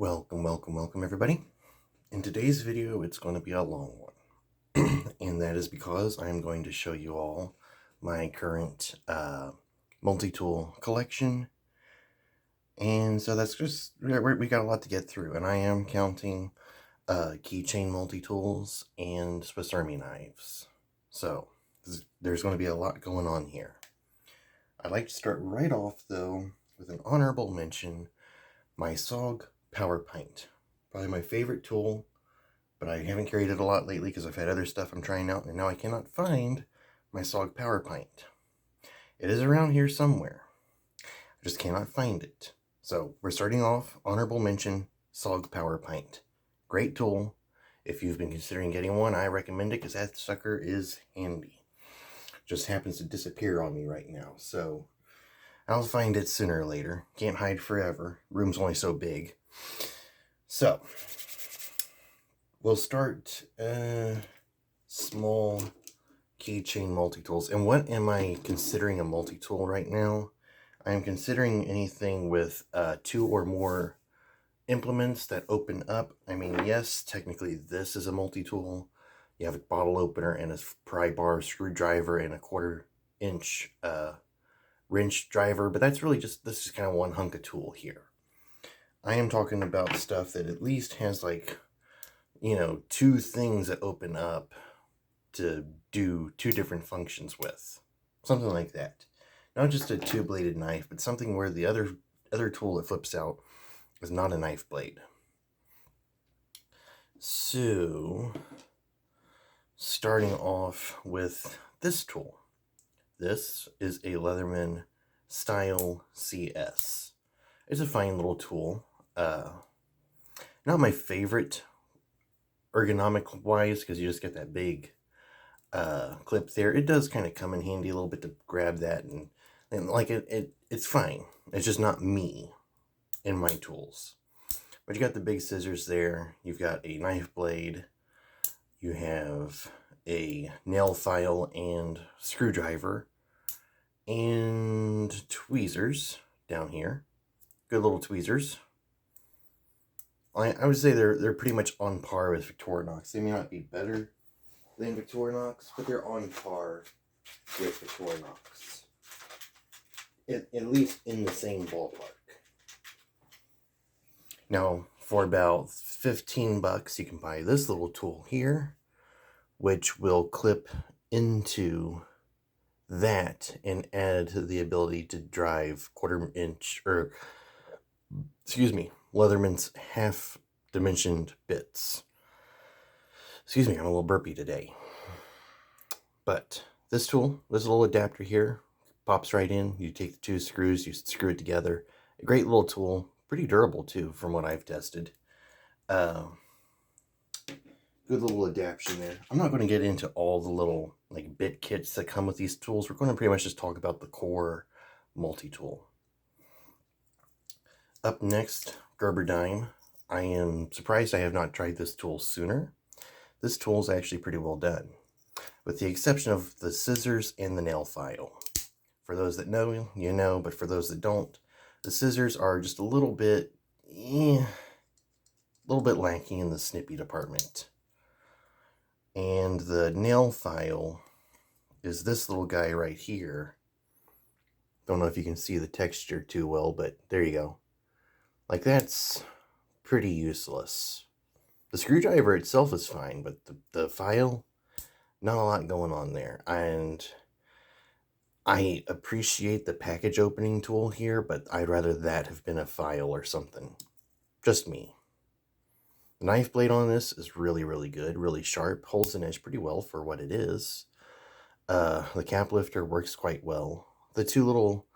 Welcome everybody. In today's video, it's going to be a long one. And that is because I'm going to show you all my current multi-tool collection. And so that's just, we got a lot to get through. And I am counting Keychain multi-tools and Swiss Army knives. So there's going to be a lot going on here. I'd like to start right off, though, with an honorable mention, my SOG PowerPint. Probably my favorite tool, but I haven't carried it a lot lately because I've had other stuff I'm trying out, and now I cannot find my SOG PowerPint. It is around here somewhere. I just cannot find it. So we're starting off, honorable mention, SOG PowerPint. Great tool. If you've been considering getting one, I recommend it because that sucker is handy. Just happens to disappear on me right now, so I'll find it sooner or later. Can't hide forever. Room's only so big. So we'll start small keychain multi-tools. And what am I considering a multi-tool right now? I am considering anything with 2 or more implements that open up. I mean, yes, technically this is a multi-tool. You have a bottle opener and a pry bar, screwdriver, and a 1/4 inch wrench driver, but that's really just, this is kind of one hunk of tool here. I am talking about stuff that at least has, like, you know, 2 things that open up to do 2 different functions with. Something like that. Not just a 2-bladed knife, but something where the other tool that flips out is not a knife blade. So, starting off with this tool. This is a Leatherman Style CS. It's a fine little tool. Not my favorite ergonomic wise, because you just get that big clip there. It does kind of come in handy a little bit to grab that, and like it's fine. It's just not me in my tools. But you got the big scissors there. You've got a knife blade. You have a nail file and screwdriver and tweezers down here. Good little tweezers. I would say they're pretty much on par with Victorinox. They may not be better than Victorinox, but they're on par with Victorinox. At least in the same ballpark. Now, for about 15 bucks, you can buy this little tool here, which will clip into that and add the ability to drive 1/4 inch, or excuse me, Leatherman's half-dimensioned bits. Excuse me, I'm a little burpy today. But this tool, this little adapter here, pops right in. You take the 2 screws, you screw it together. A great little tool, pretty durable too, from what I've tested. Good little adaptation there. I'm not going to get into all the little like bit kits that come with these tools. We're going to pretty much just talk about the core multi-tool. Up next, Gerber dime. I am surprised I have not tried this tool sooner. This tool is actually pretty well done, with the exception of the scissors and the nail file. For those that know, you know, but for those that don't, the scissors are just a little bit lacking in the snippy department. And the nail file is this little guy right here. Don't know if you can see the texture too well, but there you go. Like, that's pretty useless. The screwdriver itself is fine, but the file, not a lot going on there. And I appreciate the package opening tool here, but I'd rather that have been a file or something. Just me. The knife blade on this is really, really good, really sharp, holds an edge pretty well for what it is. The cap lifter works quite well. The 2 little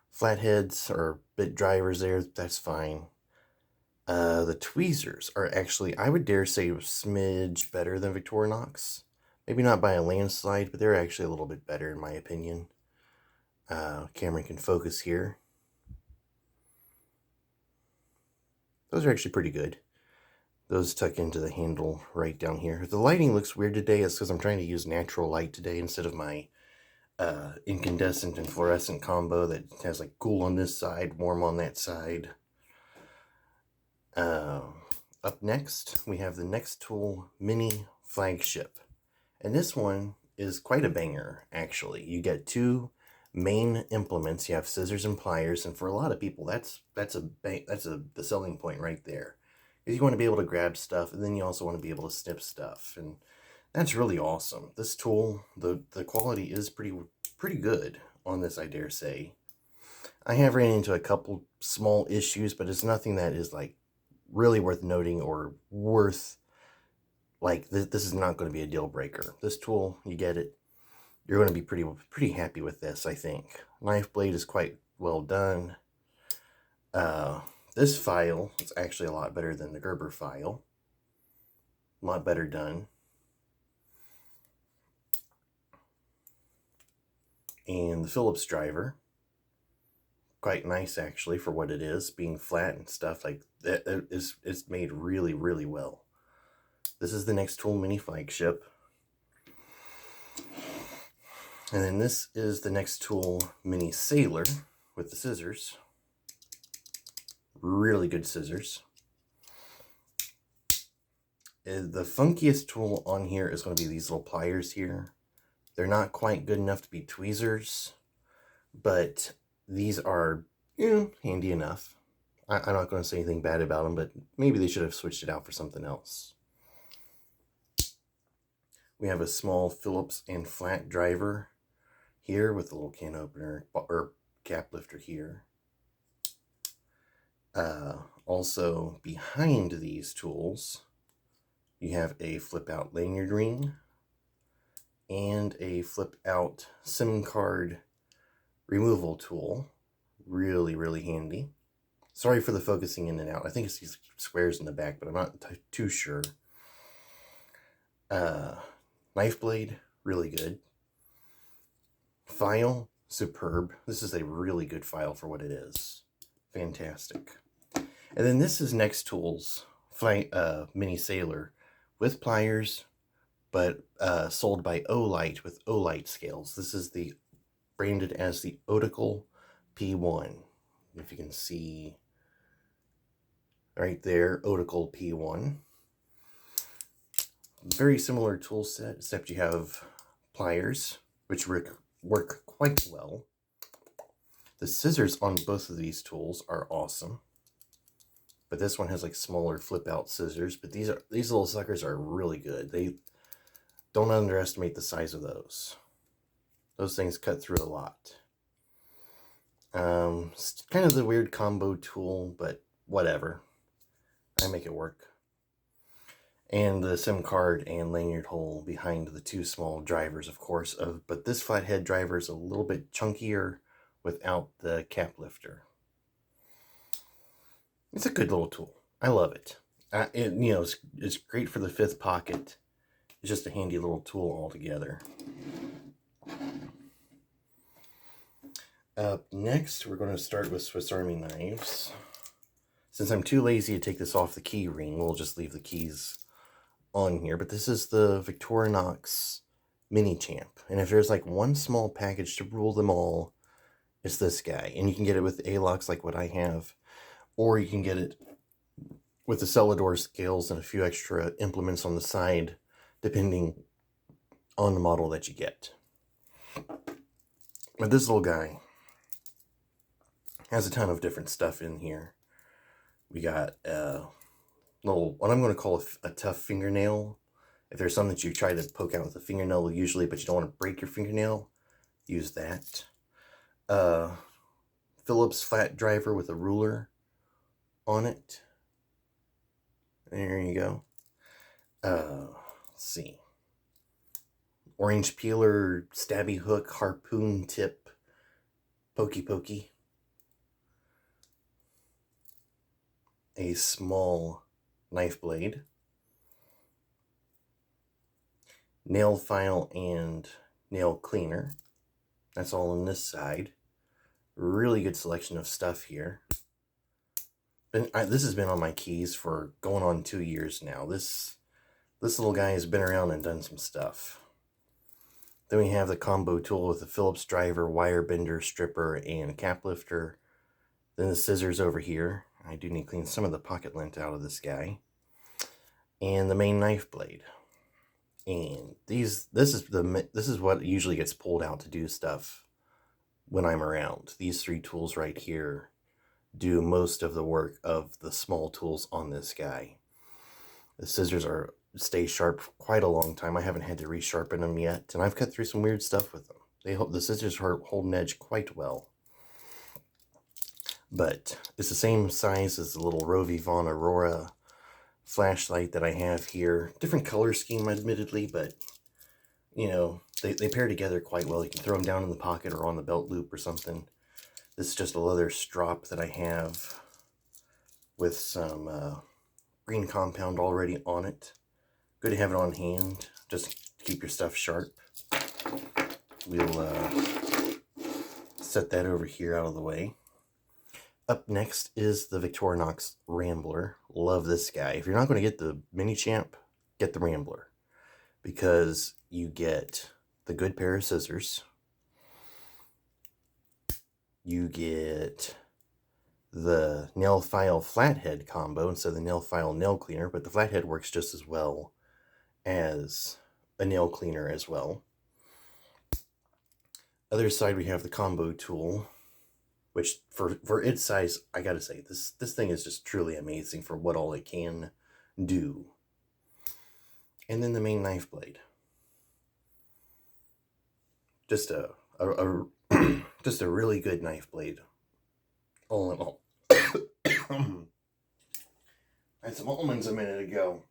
flatheads or bit drivers there, that's fine. The tweezers are actually, I would dare say, a smidge better than Victorinox. Maybe not by a landslide, but they're actually a little bit better in my opinion. Camera can focus here. Those are actually pretty good. Those tuck into the handle right down here. The lighting looks weird today. It's because I'm trying to use natural light today instead of my incandescent and fluorescent combo that has like cool on this side, warm on that side. Up next, we have the Nextool Mini Flagship. And this one is quite a banger, actually. You get two main implements. You have scissors and pliers, and for a lot of people, that's the selling point right there. Because you want to be able to grab stuff, and then you also want to be able to snip stuff, and that's really awesome. This tool, the quality is pretty good on this, I dare say. I have ran into a couple small issues, but it's nothing that is like really worth noting or worth like this is not going to be a deal breaker. This tool, you get it, you're going to be pretty happy with this, I think. Knife blade is quite well done. This file is actually a lot better than the Gerber file. A lot better done. And the Phillips driver, quite nice actually for what it is, being flat and stuff like that. It's made really, really well. This is the Nextool Mini Flagship. And then this is the Nextool Mini Sailor with the scissors. Really good scissors. The funkiest tool on here is going to be these little pliers here. They're not quite good enough to be tweezers, but these are, handy enough. I'm not going to say anything bad about them, but maybe they should have switched it out for something else. We have a small Phillips and flat driver here with a little can opener or cap lifter here. Also behind these tools, you have a flip out lanyard ring and a flip out SIM card removal tool. Really, really handy. Sorry for the focusing in and out. I think it's these squares in the back, but I'm not too sure. Knife blade, really good. File, superb. This is a really good file for what it is. Fantastic. And then this is Nextool's Mini Sailor with pliers, but sold by Olight with Olight scales. This is the branded as the Otical P1. If you can see right there, Otical P1. Very similar tool set, except you have pliers, which work quite well. The scissors on both of these tools are awesome. But this one has like smaller flip out scissors, but these little suckers are really good. They don't underestimate the size of those. Those things cut through a lot. It's kind of the weird combo tool, but whatever. I make it work. And the SIM card and lanyard hole behind the two small drivers, of course. But this flathead driver is a little bit chunkier without the cap lifter. It's a good little tool. I love it. It's great for the fifth pocket. It's just a handy little tool altogether. Up next, we're going to start with Swiss Army knives. Since I'm too lazy to take this off the key ring, we'll just leave the keys on here. But this is the Victorinox Mini Champ. And if there's like one small package to rule them all, it's this guy. And you can get it with A-locks like what I have. Or you can get it with the Celador scales and a few extra implements on the side, depending on the model that you get. But this little guy has a ton of different stuff in here. We got little, what I'm going to call a tough fingernail. If there's something that you try to poke out with a fingernail usually, but you don't want to break your fingernail, use that. Phillips flat driver with a ruler on it. There you go. Let's see. Orange peeler, stabby hook, harpoon tip, pokey. A small knife blade. Nail file and nail cleaner. That's all on this side. Really good selection of stuff here. This has been on my keys for going on 2 years now. This little guy has been around and done some stuff. Then we have the combo tool with the Phillips driver, wire bender, stripper, and cap lifter. Then the scissors over here. I do need to clean some of the pocket lint out of this guy. And the main knife blade. And this is what usually gets pulled out to do stuff when I'm around. These three tools right here do most of the work of the small tools on this guy. The scissors stay sharp for quite a long time. I haven't had to resharpen them yet, and I've cut through some weird stuff with them. The scissors hold an edge quite well. But it's the same size as the little Rovi Von Aurora flashlight that I have here. Different color scheme, admittedly, but you know, they pair together quite well. You can throw them down in the pocket or on the belt loop or something. This is just a leather strop that I have with some green compound already on it. Good to have it on hand, just to keep your stuff sharp. We'll set that over here out of the way. Up next is the Victorinox Rambler. Love this guy. If you're not going to get the Mini Champ, get the Rambler, because you get the good pair of scissors. You get the nail file flathead combo instead of the nail file nail cleaner, but the flathead works just as well as a nail cleaner as well. Other side we have the combo tool, which for its size, I gotta say, this thing is just truly amazing for what all it can do. And then the main knife blade. Just a just a really good knife blade. All in all. I had some almonds a minute ago.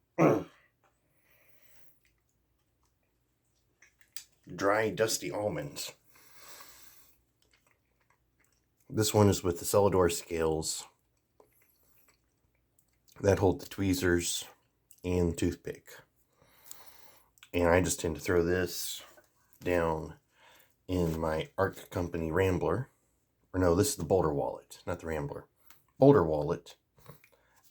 Dry, dusty almonds. This one is with the Celador scales that hold the tweezers and the toothpick. And I just tend to throw this down in my Arc Company Rambler. Or no, this is the Boulder wallet, not the Rambler. Boulder wallet.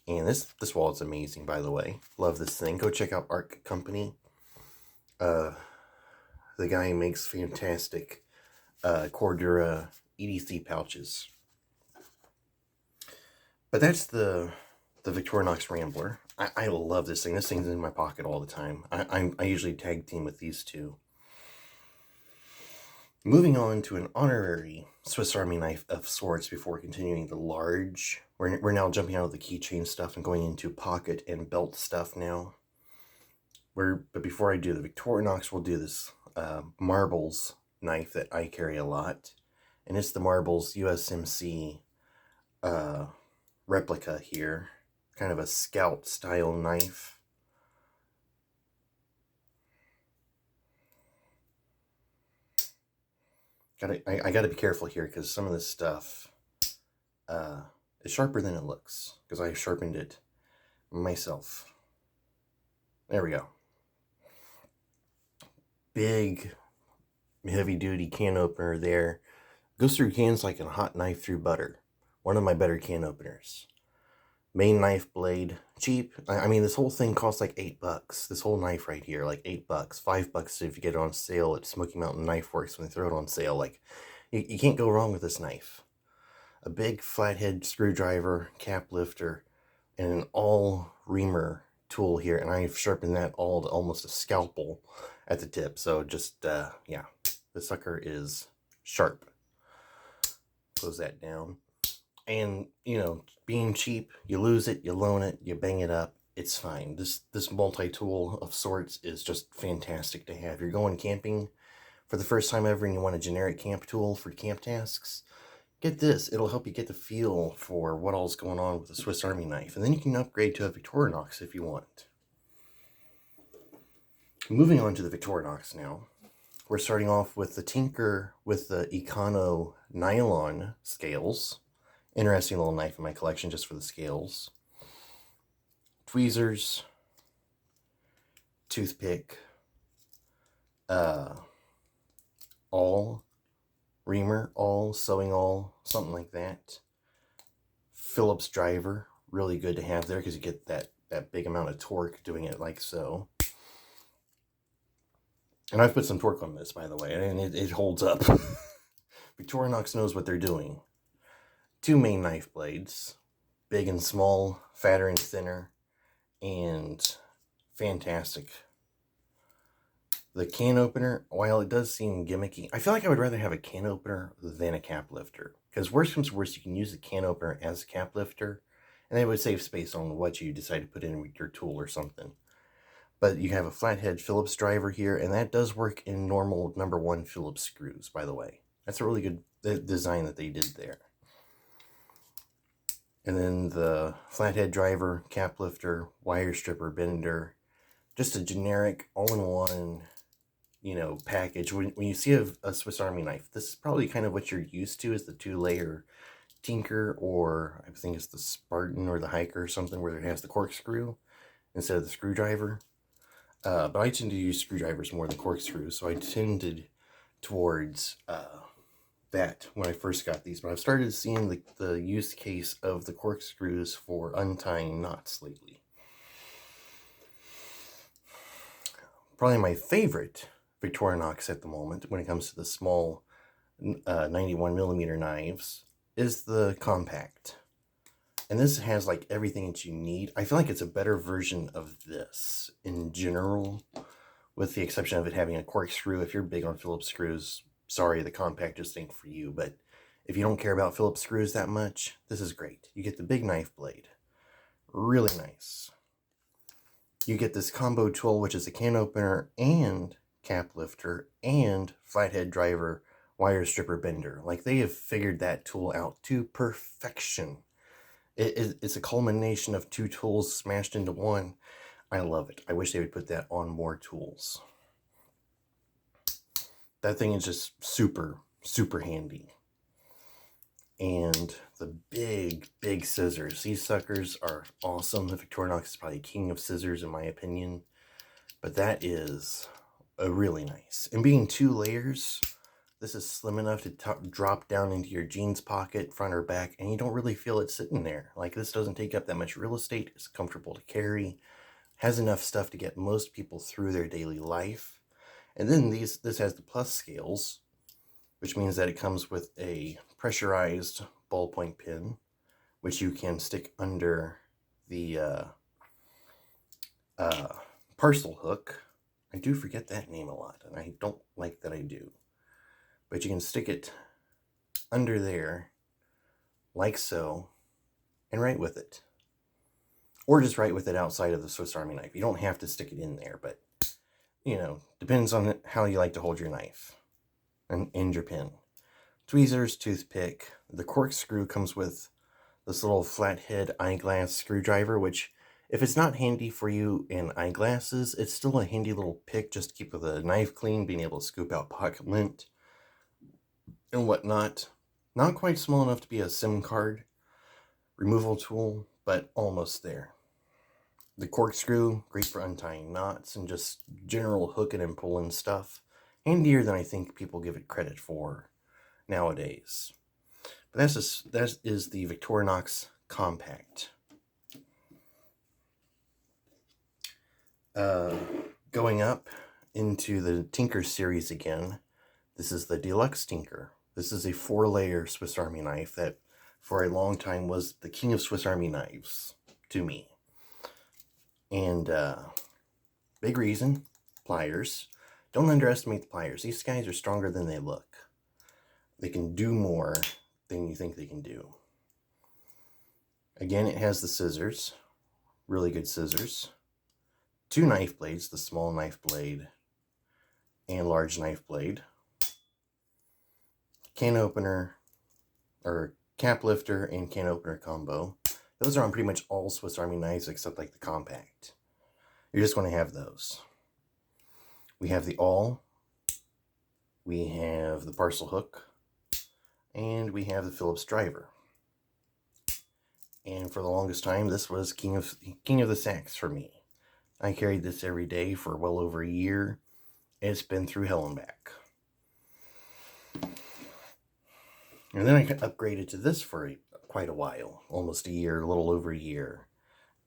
And this wallet's amazing, by the way. Love this thing. Go check out Arc Company. The guy makes fantastic Cordura EDC pouches. But that's the Victorinox Rambler. I love this thing. This thing's in my pocket all the time. I usually tag team with these two. Moving on to an honorary Swiss Army knife of sorts before continuing the large. We're now jumping out of the keychain stuff and going into pocket and belt stuff now. But before I do the Victorinox, we'll do this marbles knife that I carry a lot. And it's the Marbles USMC replica here. Kind of a scout style knife. I gotta be careful here because some of this stuff is sharper than it looks, because I sharpened it myself. There we go. Big, heavy duty can opener there. Goes through cans like a hot knife through butter. One of my better can openers. Main knife blade, cheap. I mean, this whole thing costs like $8. This whole knife right here, like $8. $5 if you get it on sale at Smoky Mountain Knife Works when they throw it on sale. Like, you can't go wrong with this knife. A big flathead screwdriver, cap lifter, and an all reamer tool here. And I've sharpened that all to almost a scalpel at the tip. So just, yeah, the sucker is sharp. Close that down. And, you know, being cheap, you lose it, you loan it, you bang it up, it's fine. This multi-tool of sorts is just fantastic to have. You're going camping for the first time ever and you want a generic camp tool for camp tasks, get this. It'll help you get the feel for what all's going on with a Swiss Army knife. And then you can upgrade to a Victorinox if you want. Moving on to the Victorinox now. We're starting off with the Tinker with the Econo nylon scales. Interesting little knife in my collection just for the scales. Tweezers. Toothpick. Awl. Reamer. Awl. Sewing awl. Something like that. Phillips driver. Really good to have there because you get that big amount of torque doing it like so. And I've put some torque on this, by the way, and it holds up. Victorinox knows what they're doing. Two main knife blades. big and small, fatter and thinner, and fantastic. The can opener, while it does seem gimmicky, I feel like I would rather have a can opener than a cap lifter. Because worst comes to worst, you can use the can opener as a cap lifter, and it would save space on what you decide to put in with your tool or something. But you have a flathead Phillips driver here, and that does work in normal #1 Phillips screws, by the way. That's a really good design that they did there. And then the flathead driver, cap lifter, wire stripper, bender, just a generic all-in-one, you know, package. When you see a Swiss Army knife, this is probably kind of what you're used to, is the 2-layer Tinker, or I think it's the Spartan or the Hiker or something, where it has the corkscrew instead of the screwdriver. But I tend to use screwdrivers more than corkscrews, so I tended towards that when I first got these. But I've started seeing the use case of the corkscrews for untying knots lately. Probably my favorite Victorinox at the moment, when it comes to the small 91mm knives, is the compact. And this has like everything that you need. I feel like it's a better version of this in general, with the exception of it having a corkscrew. If you're big on Phillips screws, sorry, the compact just ain't for you. But if you don't care about Phillips screws that much, this is great. You get the big knife blade. Really nice. You get this combo tool, which is a can opener and cap lifter and flathead driver, wire stripper, bender. Like, they have figured that tool out to perfection. It's a culmination of 2 tools smashed into one. I love it. I wish they would put that on more tools. That thing is just super, super handy. And the big scissors. These suckers are awesome. The Victorinox is probably king of scissors in my opinion. But that is really nice. And being 2 layers, this is slim enough to drop down into your jeans pocket, front or back, and you don't really feel it sitting there. Like, this doesn't take up that much real estate. It's comfortable to carry. Has enough stuff to get most people through their daily life. And then this has the plus scales, which means that it comes with a pressurized ballpoint pen, which you can stick under the parcel hook. I do forget that name a lot, and I don't like that I do. But you can stick it under there, like so, and write with it. Or just write with it outside of the Swiss Army knife. You don't have to stick it in there, but, you know, depends on how you like to hold your knife and your pen. Tweezers, toothpick. The corkscrew comes with this little flathead eyeglass screwdriver, which, if it's not handy for you in eyeglasses, it's still a handy little pick just to keep the knife clean, being able to scoop out pocket lint and whatnot. Not quite small enough to be a SIM card removal tool, but almost there. The corkscrew, great for untying knots and just general hooking and pulling stuff. Handier than I think people give it credit for nowadays. But that is the Victorinox Compact. Going up into the Tinker series again, this is the Deluxe Tinker. This is a 4-layer Swiss Army knife that for a long time was the king of Swiss Army knives to me. And big reason, pliers. Don't underestimate the pliers. These guys are stronger than they look. They can do more than you think they can do. Again, it has the scissors. Really good scissors. 2 knife blades, the small knife blade and large knife blade. Can opener, or cap lifter and can opener combo. Those are on pretty much all Swiss Army knives except like the compact. You're just going to have those. We have the awl. We have the parcel hook. And we have the Phillips driver. And for the longest time, this was king of the sacks for me. I carried this every day for well over a year. It's been through hell and back. And then I upgraded to this for quite a while, almost a year, a little over a year.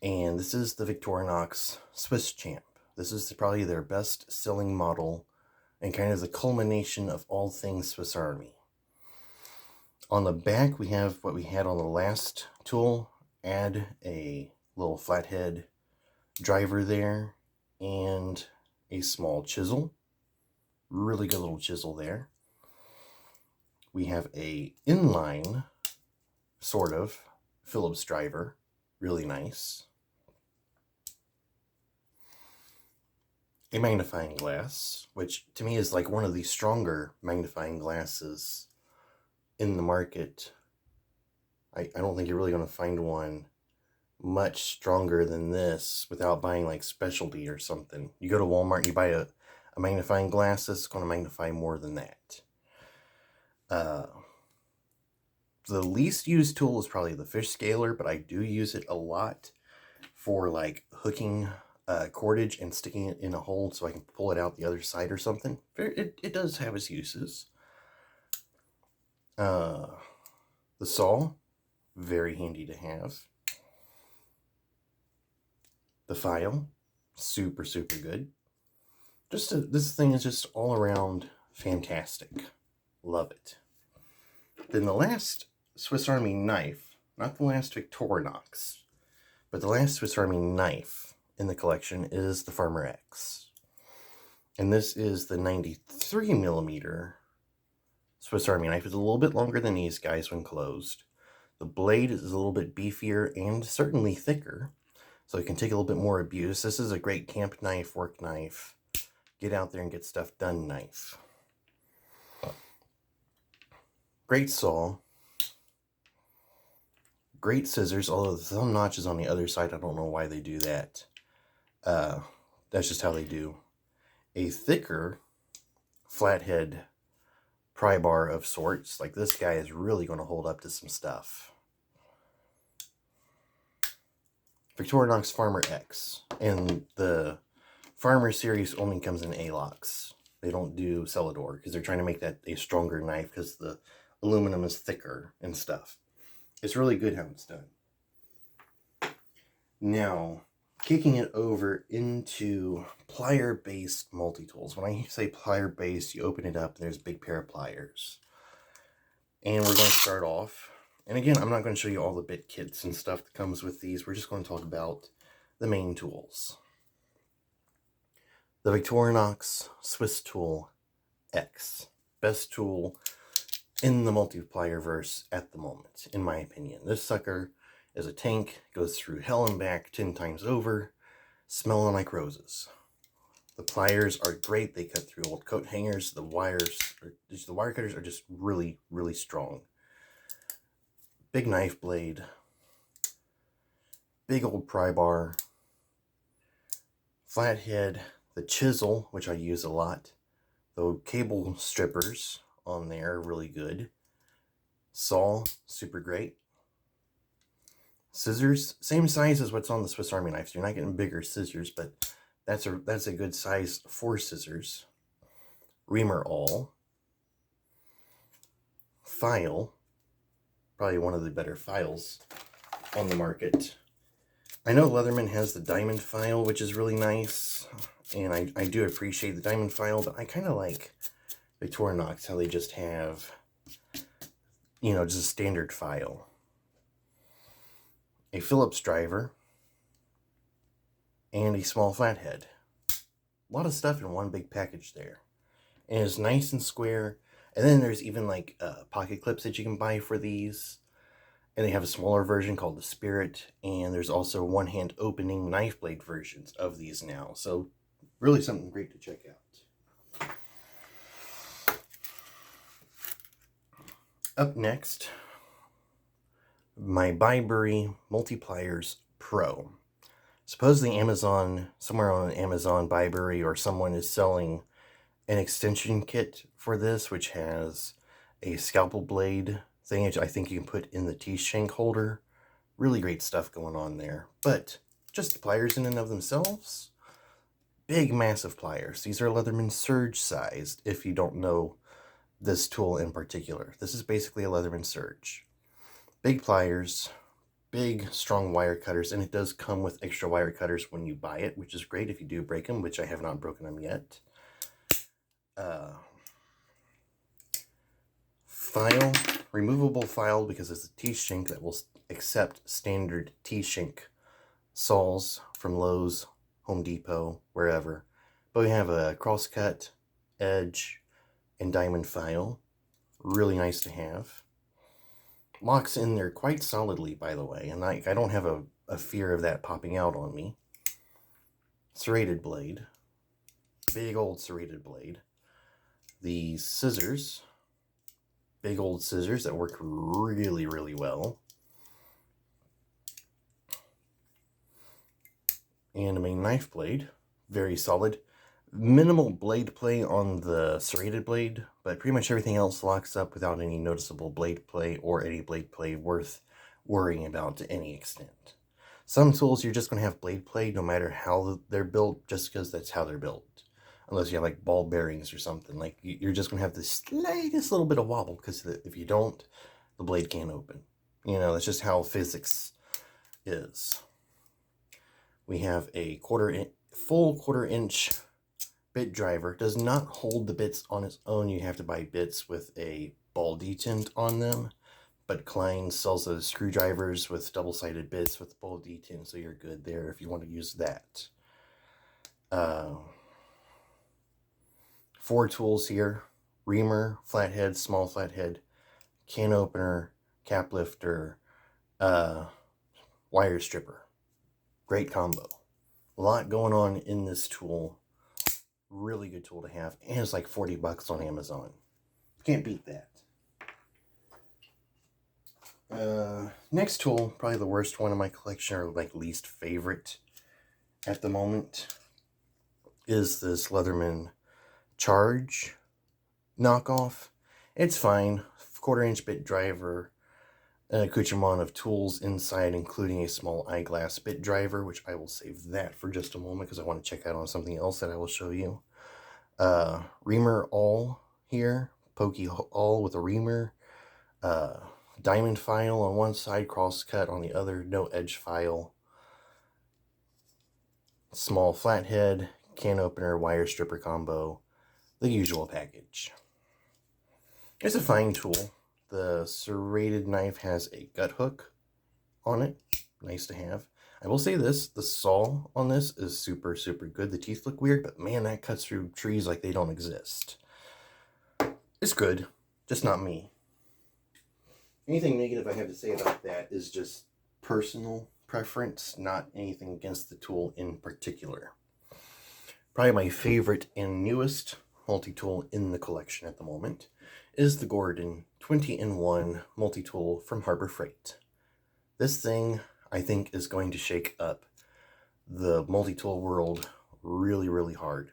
And this is the Victorinox Swiss Champ. This is probably their best selling model and kind of the culmination of all things Swiss Army. On the back, we have what we had on the last tool, add a little flathead driver there and a small chisel. Really good little chisel there. We have a inline sort of Phillips driver, really nice. A magnifying glass, which to me is like one of the stronger magnifying glasses in the market. I don't think you're really going to find one much stronger than this without buying like specialty or something. You go to Walmart, you buy a magnifying glass, it's going to magnify more than that. The least used tool is probably the fish scaler, but I do use it a lot for like hooking cordage and sticking it in a hole so I can pull it out the other side or something. It does have its uses. The saw, very handy to have. The file, super good. This thing is just all around fantastic. Love it. Then the last Swiss Army knife, not the last Victorinox, but the last Swiss Army knife in the collection is the Farmer X. And this is the 93mm Swiss Army knife. It's a little bit longer than these guys when closed. The blade is a little bit beefier and certainly thicker, so it can take a little bit more abuse. This is a great camp knife, work knife, get out there and get stuff done knife. Great saw. Great scissors, although the thumb notch is on the other side. I don't know why they do that. That's just how they do. A thicker flathead pry bar of sorts. Like this guy is really going to hold up to some stuff. Victorinox Farmer X. And the Farmer series only comes in A-locks. They don't do Celador because they're trying to make that a stronger knife because the aluminum is thicker and stuff. It's really good how it's done. Now, kicking it over into plier-based multi-tools. When I say plier-based, you open it up and there's a big pair of pliers. And we're going to start off. And again, I'm not going to show you all the bit kits and stuff that comes with these. We're just going to talk about the main tools. The Victorinox Swiss Tool X. Best tool in the multiplier verse at the moment, in my opinion. This sucker is a tank, goes through hell and back 10 times over, smelling like roses. The pliers are great. They cut through old coat hangers. The wire cutters are just really strong. Big knife blade, big old pry bar, flathead, the chisel, which I use a lot, the cable strippers on there are really good, saw, super great, scissors, same size as what's on the Swiss Army knife, so you're not getting bigger scissors, but that's a good size for scissors, reamer awl, file, probably one of the better files on the market. I know Leatherman has the diamond file, which is really nice, and I do appreciate the diamond file, but I kind of like Victorinox, how they just have, you know, just a standard file. A Phillips driver, and a small flathead. A lot of stuff in one big package there. And it's nice and square. And then there's even like pocket clips that you can buy for these. And they have a smaller version called the Spirit. And there's also one-hand opening knife blade versions of these now. So really something great to check out. Up next, my Byberry Multipliers Pro. Supposedly Amazon, somewhere on Amazon, Byberry, or someone is selling an extension kit for this, which has a scalpel blade thing, which I think you can put in the T-shank holder. Really great stuff going on there. But just the pliers in and of themselves, big, massive pliers. These are Leatherman Surge sized, if you don't know this tool in particular. This is basically a Leatherman Surge. Big pliers, big, strong wire cutters, and it does come with extra wire cutters when you buy it, which is great if you do break them, which I have not broken them yet. File, removable file, because it's a T-shank that will except standard T-shank saws from Lowe's, Home Depot, wherever. But we have a crosscut, edge, and diamond file. Really nice to have. Locks in there quite solidly, by the way, and I don't have a fear of that popping out on me. Serrated blade. Big old serrated blade. The scissors. Big old scissors that work really, really well. And a main knife blade. Very solid. Minimal blade play on the serrated blade, but pretty much everything else locks up without any noticeable blade play or any blade play worth worrying about to any extent. Some tools you're just going to have blade play no matter how they're built, just because that's how they're built. Unless you have like ball bearings or something, like you're just going to have the slightest little bit of wobble, because if you don't, the blade can't open. You know, that's just how physics is. We have a full quarter inch bit driver. Does not hold the bits on its own. You have to buy bits with a ball detent on them. But Klein sells those screwdrivers with double-sided bits with ball detent, so you're good there if you want to use that. 4 tools here: reamer, flathead, small flathead, can opener, cap lifter, wire stripper. Great combo. A lot going on in this tool. Really good tool to have, and it's like 40 bucks on Amazon. Can't beat that. Next tool, probably the worst one in my collection, or like least favorite at the moment, is this Leatherman Charge knockoff. It's fine. 1/4 inch bit driver, an accoutrement of tools inside, including a small eyeglass bit driver, which I will save that for just a moment because I want to check out on something else that I will show you. Reamer awl here, pokey awl with a reamer, diamond file on one side, cross cut on the other, no edge file, small flathead, can opener, wire stripper combo, the usual package. It's a fine tool. The serrated knife has a gut hook on it. Nice to have. I will say this, the saw on this is super, super good. The teeth look weird, but man, that cuts through trees like they don't exist. It's good, just not me. Anything negative I have to say about that is just personal preference, not anything against the tool in particular. Probably my favorite and newest multi-tool in the collection at the moment is the Gordon 20-in-1 multi-tool from Harbor Freight. This thing, I think, is going to shake up the multi-tool world really, really hard.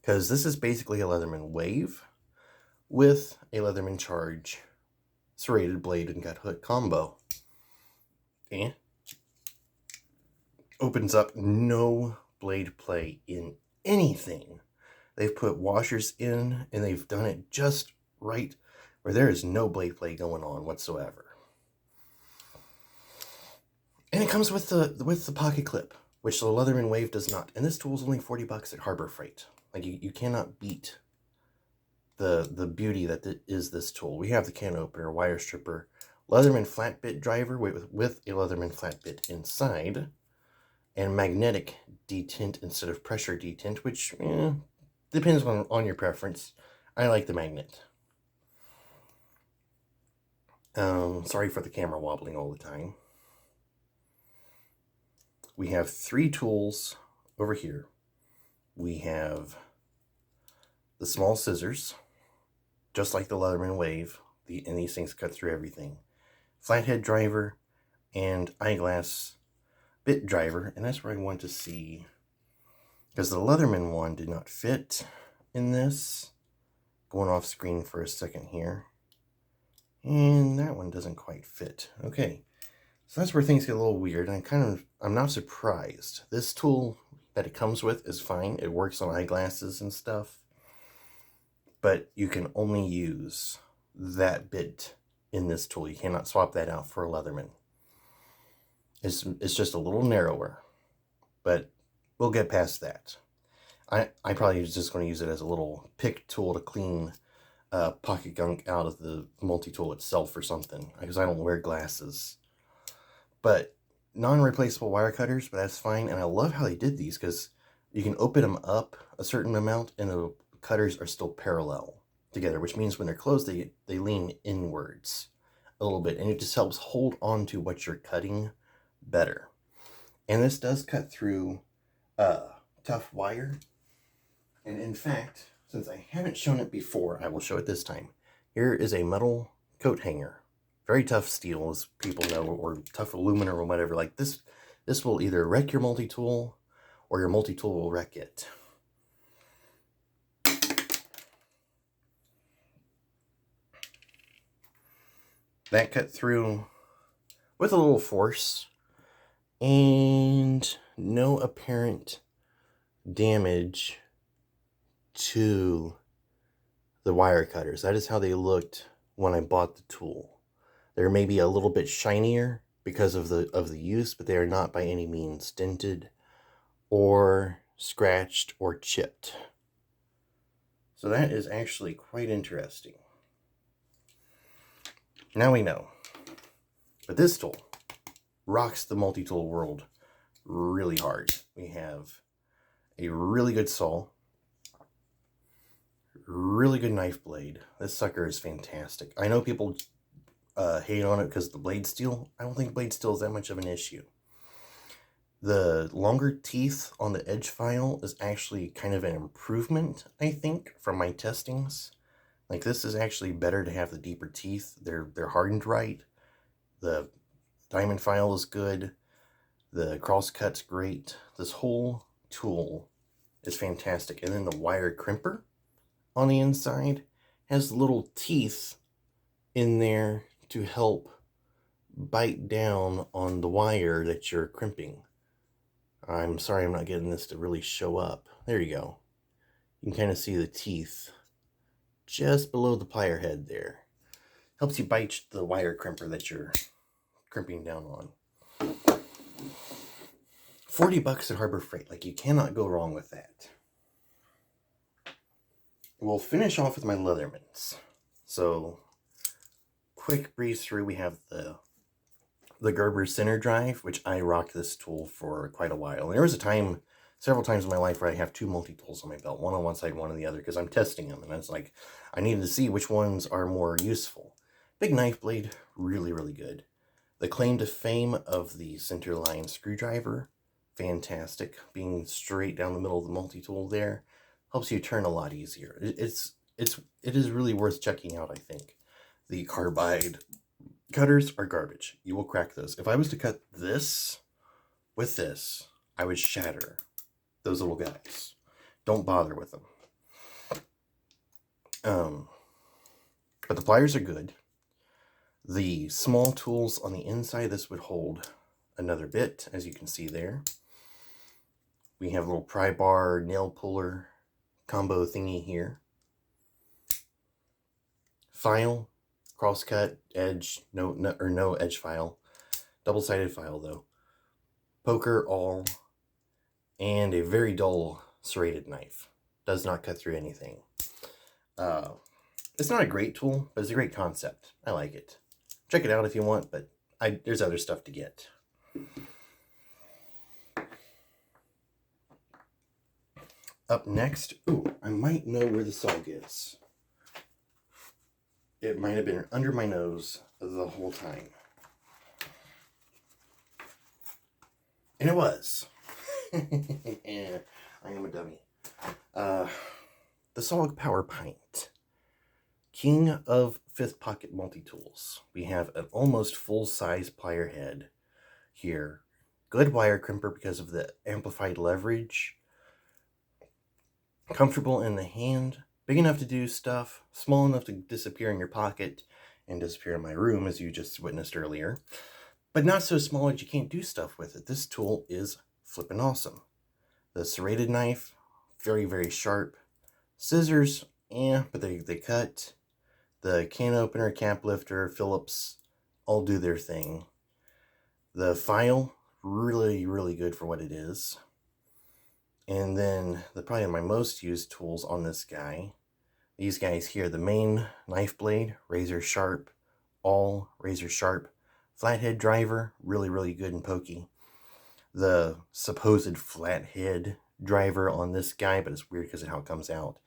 Because this is basically a Leatherman Wave with a Leatherman Charge serrated blade and gut hook combo. And opens up no blade play in anything. They've put washers in, and they've done it just right, where there is no blade play going on whatsoever. And it comes with the pocket clip, which the Leatherman Wave does not. And this tool is only 40 bucks at Harbor Freight. Like, you cannot beat the beauty that is this tool. We have the can opener, wire stripper, Leatherman flat bit driver with a Leatherman flat bit inside, and magnetic detent instead of pressure detent, which depends on your preference. I like the magnet. Sorry for the camera wobbling all the time. We have 3 tools over here. We have the small scissors, just like the Leatherman Wave, and these things cut through everything. Flathead driver and eyeglass bit driver, and that's where I want to see, because the Leatherman one did not fit in this. Going off screen for a second here. And that one doesn't quite fit. Okay, so that's where things get a little weird. I'm not surprised. This tool that it comes with is fine. It works on eyeglasses and stuff. But you can only use that bit in this tool. You cannot swap that out for a Leatherman. It's just a little narrower. But we'll get past that. I probably was just going to use it as a little pick tool to clean pocket gunk out of the multi-tool itself or something, because I don't wear glasses. but non-replaceable wire cutters, but that's fine. And I love how they did these because you can open them up a certain amount and the cutters are still parallel together, which means when they're closed, they lean inwards a little bit, and it just helps hold on to what you're cutting better. And this does cut through tough wire. And in fact, since I haven't shown it before, I will show it this time. Here is a metal coat hanger. Very tough steel, as people know, or tough aluminum or whatever. Like this will either wreck your multi-tool or your multi-tool will wreck it. That cut through with a little force and no apparent damage to the wire cutters. That is how they looked when I bought the tool. They're maybe a little bit shinier because of the use, but they are not by any means dented or scratched or chipped. So that is actually quite interesting. Now we know. But this tool rocks the multi-tool world really hard. We have a really good saw, really good knife blade. This sucker is fantastic. I know people hate on it because of the blade steel. I don't think blade steel is that much of an issue. The longer teeth on the edge file is actually kind of an improvement, I think, from my testings. Like, this is actually better to have the deeper teeth. They're hardened right. The diamond file is good. The cross cut's great. This whole tool is fantastic. And then the wire crimper on the inside has little teeth in there to help bite down on the wire that you're crimping. I'm sorry I'm not getting this to really show up. There you go. You can kind of see the teeth just below the plier head there. Helps you bite the wire crimper that you're crimping down on. $40 at Harbor Freight. Like, you cannot go wrong with that. We'll finish off with my Leathermans. So, quick breeze through. We have the Gerber center drive, which I rocked this tool for quite a while. And there was a time, several times in my life, where I have two multi-tools on my belt, one on one side, one on the other, because I'm testing them. And it's like, I needed to see which ones are more useful. Big knife blade, really, really good. The claim to fame of the center line screwdriver, fantastic. Being straight down the middle of the multi-tool there helps you turn a lot easier. It is really worth checking out, I think. The carbide cutters are garbage. You will crack those. If I was to cut this with this, I would shatter those little guys. Don't bother with them. But the pliers are good. The small tools on the inside, this would hold another bit, as you can see there. We have a little pry bar nail puller combo thingy here. File, crosscut, edge, no edge file. Double-sided file though. Poker, awl, and a very dull serrated knife. Does not cut through anything. It's not a great tool, but it's a great concept. I like it. Check it out if you want, but there's other stuff to get. Up next, I might know where the SOG is. It might have been under my nose the whole time. And it was. I am a dummy. The SOG PowerPint. King of fifth pocket multi-tools. We have an almost full-size plier head here. Good wire crimper because of the amplified leverage. Comfortable in the hand. Big enough to do stuff. Small enough to disappear in your pocket and disappear in my room, as you just witnessed earlier. But not so small that you can't do stuff with it. This tool is flippin' awesome. The serrated knife, very, very sharp. Scissors, but they cut. The can opener, cap lifter, Phillips, all do their thing. The file, really, really good for what it is. And then probably my most used tools on this guy. These guys here, the main knife blade, razor sharp, all razor sharp. flathead driver, really good and pokey. The supposed flathead driver on this guy, but it's weird because of how it comes out,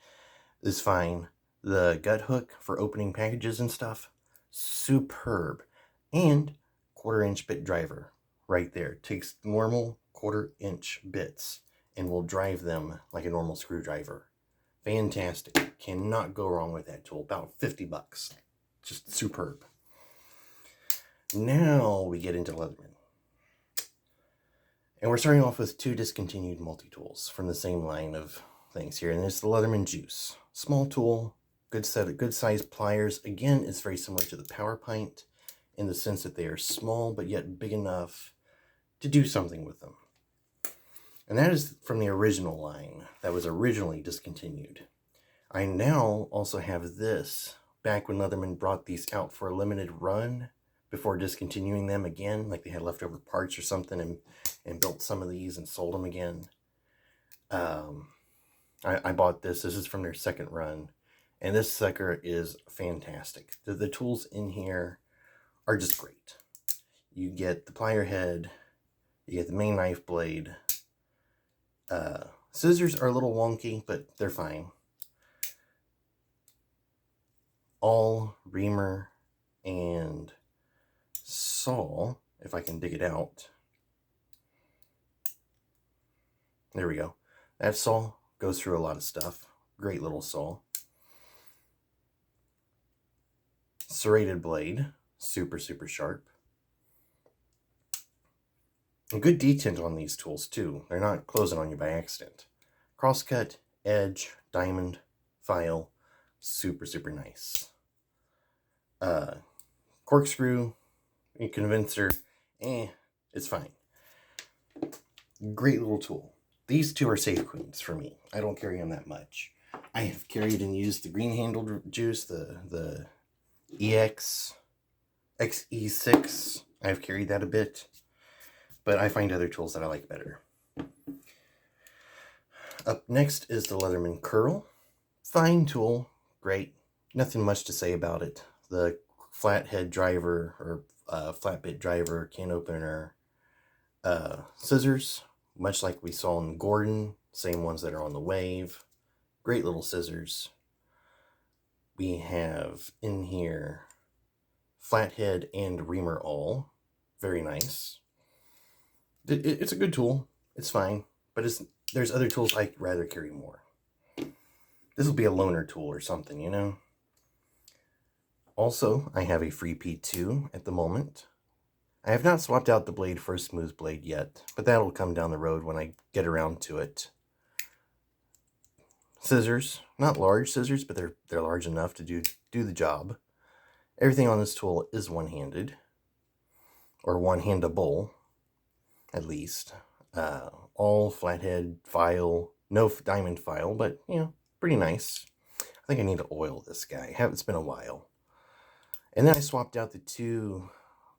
is fine. The gut hook for opening packages and stuff, superb. And 1/4-inch bit driver right there. Takes normal 1/4-inch bits and will drive them like a normal screwdriver. Fantastic. Cannot go wrong with that tool. About 50 bucks. Just superb. Now we get into Leatherman. And we're starting off with 2 discontinued multi-tools from the same line of things here. And it's the Leatherman Juice. Small tool, good size pliers. Again, it's very similar to the PowerPint in the sense that they are small, but yet big enough to do something with them. And that is from the original line that was originally discontinued. I now also have this, back when Leatherman brought these out for a limited run before discontinuing them again, like they had leftover parts or something and built some of these and sold them again. I bought this. This is from their second run. And this sucker is fantastic. The tools in here are just great. You get the plier head, you get the main knife blade. Scissors are a little wonky, but they're fine. Awl, reamer, and saw, if I can dig it out. There we go. That saw goes through a lot of stuff. Great little saw. Serrated blade, super sharp. A good detent on these tools too. They're not closing on you by accident. Crosscut, edge, diamond, file, super nice. Corkscrew, condenser, it's fine. Great little tool. These 2 are safe queens for me. I don't carry them that much. I have carried and used the green handled juice, the XE6. I've carried that a bit, but I find other tools that I like better. Up next is the Leatherman Curl. Fine tool, great. Nothing much to say about it. The flathead driver or flat bit driver, can opener, scissors, much like we saw in Gordon, same ones that are on the Wave. Great little scissors. We have in here flathead and reamer awl. Very nice. It's a good tool. It's fine, but there's other tools I'd rather carry more. This will be a loaner tool or something, you know? Also, I have a free P2 at the moment. I have not swapped out the blade for a smooth blade yet, but that'll come down the road when I get around to it. Scissors, not large scissors, but they're large enough to do the job. Everything on this tool is one-handed, or one-handable, at least. All flathead file, no diamond file, but you know, pretty nice. I think I need to oil this guy. It's been a while. And then I swapped out the 2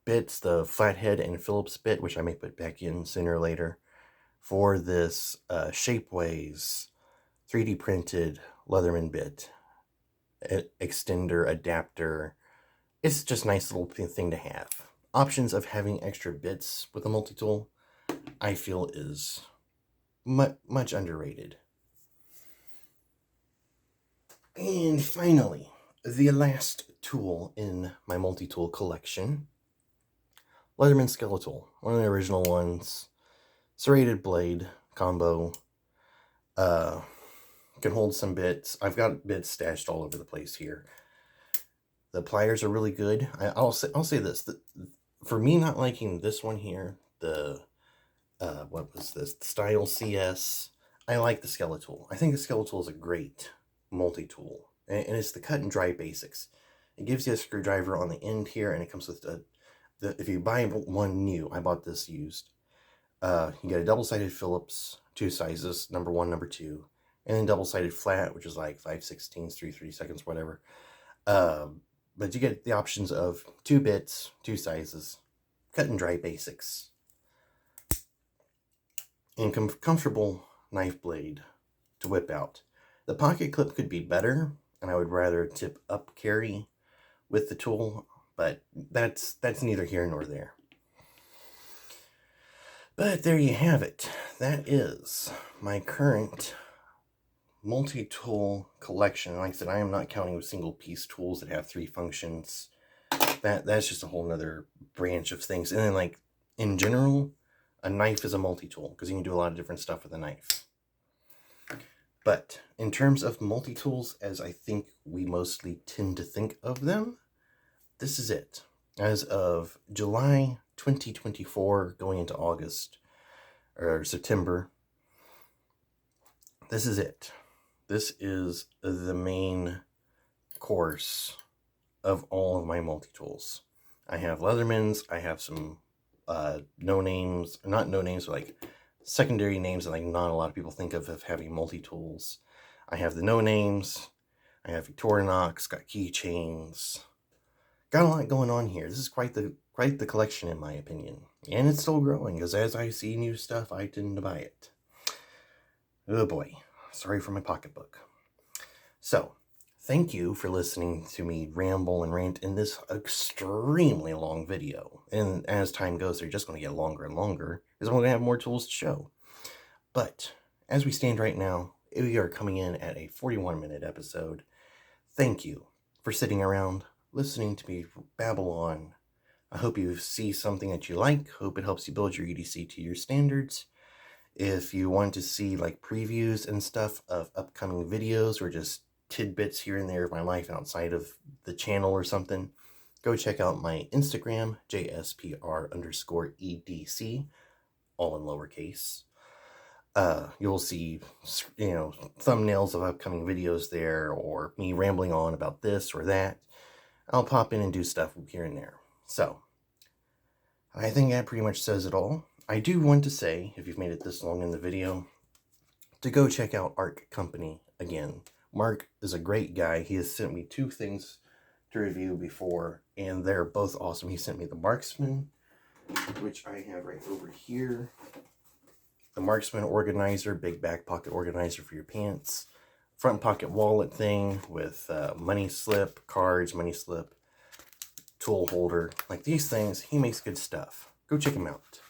bits, the flathead and Phillips bit, which I may put back in sooner or later, for this Shapeways 3D printed Leatherman bit, extender, adapter. It's just a nice little thing to have. Options of having extra bits with a multi-tool, I feel, is much underrated. And finally, the last tool in my multi-tool collection, Leatherman Skeletal, one of the original ones. Serrated blade combo. Can hold some bits. I've got bits stashed all over the place here. The pliers are really good. I'll say this. For me not liking this one here, the what was this? The Style CS. I like the Skeletal. I think the Skeletal is a great multi-tool. And it's the cut and dry basics. It gives you a screwdriver on the end here, and it comes with if you buy one new, I bought this used. You get a double-sided Phillips, 2 sizes, number 1, number 2, and then double-sided flat, which is like 5/16, 3 3/2, whatever. But you get the options of 2 bits, 2 sizes, cut and dry basics, and comfortable knife blade to whip out. The pocket clip could be better, and I would rather tip up carry with the tool, but that's neither here nor there. But there you have it. That is my current multi-tool collection. Like I said, I am not counting with single piece tools that have 3 functions. That's just a whole nother branch of things. And then, like, in general, a knife is a multi-tool because you can do a lot of different stuff with a knife. But in terms of multi-tools, as I think we mostly tend to think of them, this is it. As of July 2024, going into August or September, this is it. This is the main course of all of my multi-tools. I have Leathermans, I have some not no-names, but like secondary names that like not a lot of people think of having multi-tools. I have the no-names, I have victorinox, got keychains, got a lot going on here. This is quite the collection in my opinion. And it's still growing, because as I see new stuff, I tend to buy it. Oh boy, sorry for my pocketbook. So, thank you for listening to me ramble and rant in this extremely long video. And as time goes, they're just going to get longer and longer, because I'm going to have more tools to show. But, as we stand right now, we are coming in at a 41-minute episode. Thank you for sitting around, listening to me babble on. I hope you see something that you like. Hope it helps you build your EDC to your standards. If you want to see like previews and stuff of upcoming videos or just tidbits here and there of my life outside of the channel or something, go check out my Instagram, JSPR_EDC, all in lowercase. You'll see, thumbnails of upcoming videos there, or me rambling on about this or that. I'll pop in and do stuff here and there. So, I think that pretty much says it all. I do want to say, if you've made it this long in the video, to go check out Arc Company again. Mark is a great guy. He has sent me 2 things to review before, and they're both awesome. He sent me the Marksman, which I have right over here. The Marksman organizer, big back pocket organizer for your pants. Front pocket wallet thing with money slip, cards, money slip, tool holder. Like these things, he makes good stuff. Go check him out.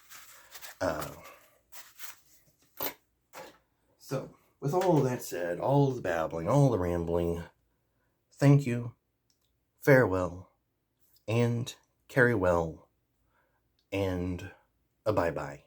So, with all of that said, all the babbling, all the rambling, thank you, farewell, and carry well, and a bye-bye.